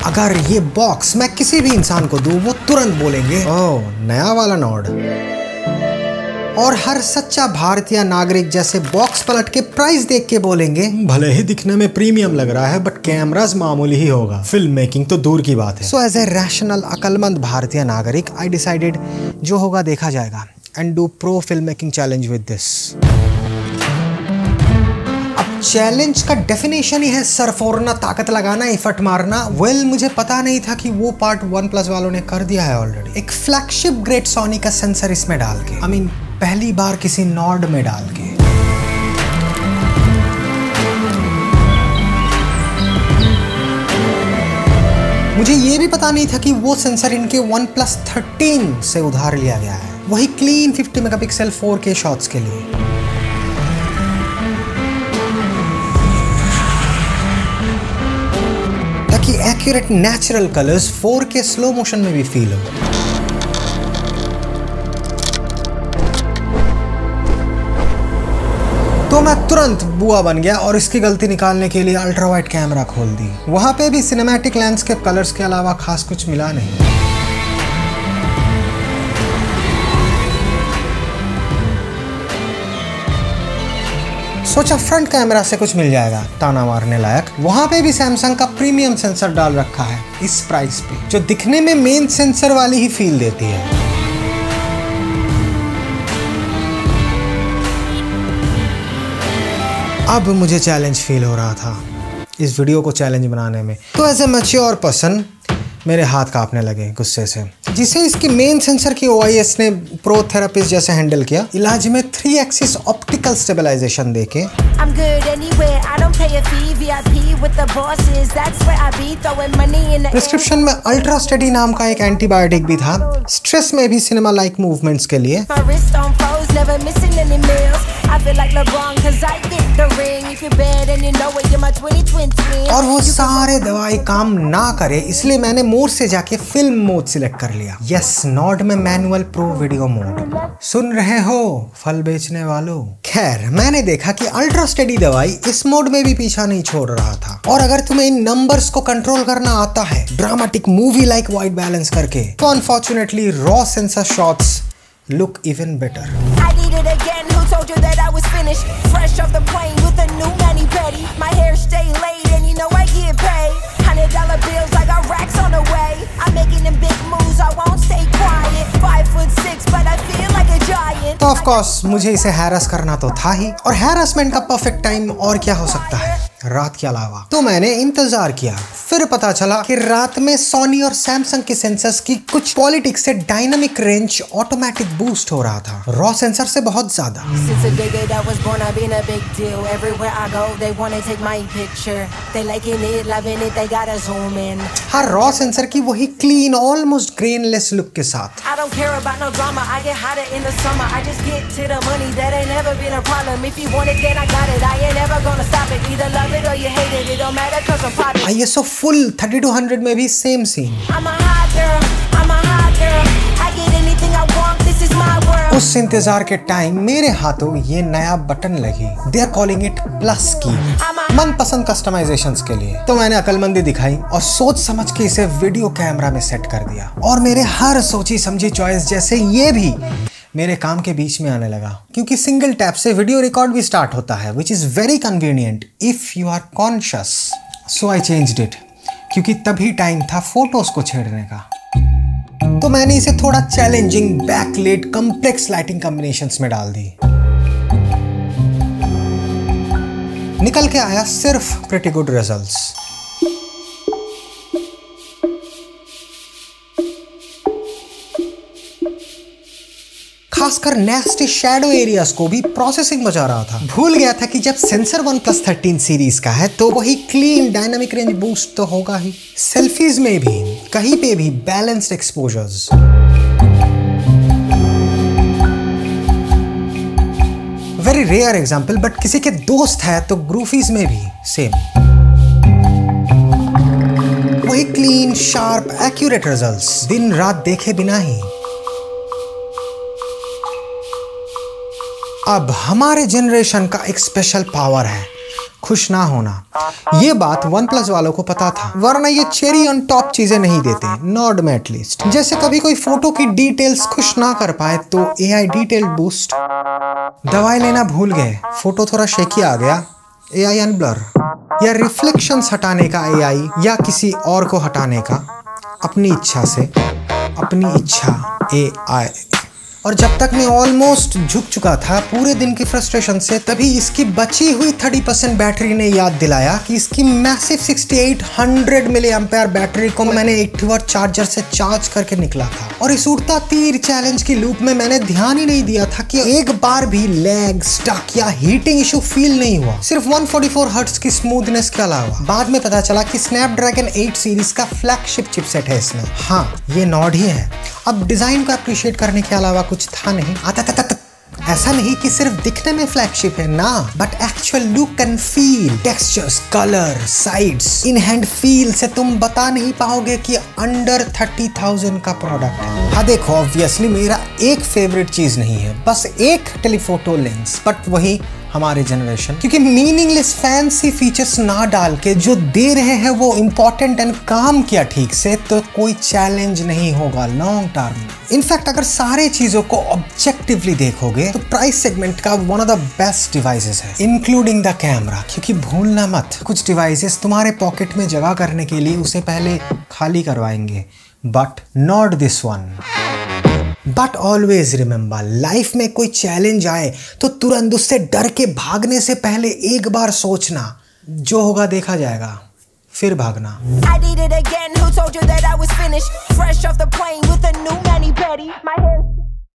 अगर ये बॉक्स मैं किसी भी इंसान को दूं, वो तुरंत बोलेंगे ओह नया वाला नॉर्ड। और हर सच्चा भारतीय नागरिक जैसे बॉक्स पलट के प्राइस देख के बोलेंगे भले ही दिखने में प्रीमियम लग रहा है बट कैमरास मामूली ही होगा, फिल्म मेकिंग तो दूर की बात है। सो एज ए रैशनल अकलमंद भारतीय नागरिक आई डिसाइडेड जो होगा देखा जाएगा and do pro film making challenge with this. अब चैलेंज का डेफिनेशन ही है सर फोड़ना, ताकत लगाना, एफर्ट मारना। वेल मुझे पता नहीं था कि वो पार्ट OnePlus वालों ने कर दिया है ऑलरेडी। एक फ्लैगशिप ग्रेट सोनी का सेंसर इसमें डाल के, आई मीन पहली बार किसी नॉर्ड में डाल के। मुझे ये भी पता नहीं था कि वो सेंसर इनके OnePlus 13 से उधार लिया गया है, वही क्लीन 50 मेगापिक्सल 4K शॉट्स के लिए। ताकि accurate natural colours 4K slow motion में भी फील हो। तो मैं तुरंत बुआ बन गया और इसकी गलती निकालने के लिए अल्ट्रा वाइड कैमरा खोल दी। वहां पे भी सिनेमैटिक लैंडस्केप कलर्स के अलावा खास कुछ मिला नहीं। सोचा फ्रंट कैमरा से कुछ मिल जाएगा ताना मारने लायक। वहां पे भी सैमसंग का प्रीमियम सेंसर डाल रखा है इस प्राइस पे, जो दिखने में मेन सेंसर वाली ही फील देती है। अब मुझे चैलेंज फील हो रहा था इस वीडियो को चैलेंज बनाने में। तो एज ए मैच्योर पर्सन मेरे हाथ कांपने लगे गुस्से से, जिसे इसकी मेन सेंसर की OIS ने प्रो थेरेपिस्ट जैसे हैंडल किया। इलाज में 3 एक्सिस ऑप्टिकल स्टेबलाइजेशन देके प्रिस्क्रिप्शन में अल्ट्रा स्टेडी नाम का एक एंटीबायोटिक भी था, स्ट्रेस में भी सिनेमा लाइक मूवमेंट्स के लिए। और वो सारे दवाई काम ना करे इसलिए मैंने मोड से जाके फिल्म मोड सिलेक्ट कर लिया। यस, नॉर्ड में मैनुअल प्रो वीडियो मोड। सुन रहे हो फल बेचने वालों? खैर मैंने देखा कि अल्ट्रा स्टेडी दवाई इस मोड में भी पीछा नहीं छोड़ रहा था। और अगर तुम्हें इन नंबर्स को कंट्रोल करना आता है dramatic movie like white balance करके, तो unfortunately raw sensor shots look even better. I did it again. Who told you that I was finished? Fresh off the plane with a new mani-pedi. My hair stay laid and you know I get paid. $100 bills, I got racks on the way. I'm making them big moves, I won't stay quiet. 5'6" but I feel like a giant. तो of course मुझे इसे harass करना तो था ही, और harassment का perfect time और क्या हो सकता है रात के अलावा। तो मैंने इंतजार किया, फिर पता चला कि रात में सोनी और सैमसंग के सेंसर्स की कुछ पॉलिटिक्स से डायनामिक रेंज ऑटोमेटिक बूस्ट हो रहा था, रॉ सेंसर से बहुत ज्यादा। हर रॉ सेंसर की वही क्लीन ऑलमोस्ट ग्रेनलेस लुक के साथ। ISO full 3200 में भी सेम सीन। उस इंतजार के टाइम मेरे हाथों ये नया बटन लगी। They are calling it plus की, मनपसंद कस्टमाइजेशंस के लिए। तो मैंने अकलमंदी दिखाई और सोच समझ के इसे वीडियो कैमरा में सेट कर दिया, और मेरे हर सोची समझी चॉइस जैसे ये भी मेरे काम के बीच में आने लगा, क्योंकि सिंगल टैप से वीडियो रिकॉर्ड भी स्टार्ट होता है, which is very convenient if you are conscious. So I changed it, क्योंकि तभी टाइम था फोटोज को छेड़ने का। तो मैंने इसे थोड़ा चैलेंजिंग बैकलेट कॉम्प्लेक्स लाइटिंग कॉम्बिनेशंस में डाल दी। निकल के आया सिर्फ प्रिटी गुड रिजल्ट्स। खासकर नेक्स्ट शैडो एरियाज को भी प्रोसेसिंग बचा रहा था। भूल गया था कि जब सेंसर OnePlus 13 सीरीज का है तो वही क्लीन डायनामिक रेंज बूस्ट तो होगा ही, सेल्फीज में भी कहीं पे भी balanced exposures. Very rare example, but किसी के दोस्त है तो ग्रूफीज में भी सेम वही क्लीन शार्प एक्यूरेट रिजल्ट्स, दिन रात देखे बिना ही। अब हमारे जनरेशन का एक स्पेशल पावर है, खुश ना होना। ये बात OnePlus वालों को पता था, वरना ये चेरी ऑन टॉप चीजें नहीं देते, नॉर्ड में एटलीस्ट। जैसे कभी कोई फोटो की डिटेल्स खुश ना कर पाए तो AI डिटेल बूस्ट, दवाई लेना भूल गए, फोटो थोड़ा शेकी आ गया, AI अनब्लर, या रिफ्लेक्शंस हटाने का AI, या किसी और को हटाने का अपनी इच्छा से, अपनी इच्छा AI। और जब तक मैं ऑलमोस्ट झुक चुका था पूरे दिन की फ्रस्ट्रेशन से, तभी इसकी बची हुई 30% बैटरी ने याद दिलाया कि इसकी मैसिव 6800 मिली एम्पेयर बैटरी को मैंने 80 वाट चार्जर से चार्ज करके निकला था। और इस उड़ता तीर चैलेंज की लूप में मैंने ध्यान ही नहीं दिया था कि एक बार भी लैग, स्टक या हीटिंग इशू फील नहीं हुआ, सिर्फ 144 हर्ट्ज की स्मूथनेस के अलावा। बाद में पता चला कि स्नैपड्रैगन 8 सीरीज का फ्लैगशिप चिपसेट है इसमें। हाँ, ये नॉर्ड ही है। अब डिजाइन को अप्रिशिएट करने के अलावा कुछ था नहीं। ऐसा नहीं कि सिर्फ दिखने में फ्लैगशिप है ना, but actual look and feel, textures, colour, sides, in hand feel से तुम बता नहीं पाओगे कि अंडर 30,000 का प्रोडक्ट है। हाँ देखो, ऑब्वियसली मेरा एक फेवरेट चीज नहीं है, बस एक टेलीफोटो लेंस, बट वही हमारे जनरेशन, क्योंकि मीनिंगलेस फैंसी फीचर्स ना डाल के जो दे रहे हैं वो इंपॉर्टेंट एंड काम किया ठीक से, तो कोई चैलेंज नहीं होगा लॉन्ग टर्म। इनफैक्ट अगर सारे चीजों को ऑब्जेक्टिवली देखोगे तो प्राइस सेगमेंट का one of the best devices है, इंक्लूडिंग द कैमरा। क्योंकि भूलना मत, कुछ डिवाइसेस तुम्हारे पॉकेट में जगह करने के लिए उसे पहले खाली करवाएंगे, but not this one. But always remember, life में कोई चैलेंज आए तो तुरंत उससे डर के भागने से पहले एक बार सोचना, जो होगा देखा जाएगा, फिर भागना।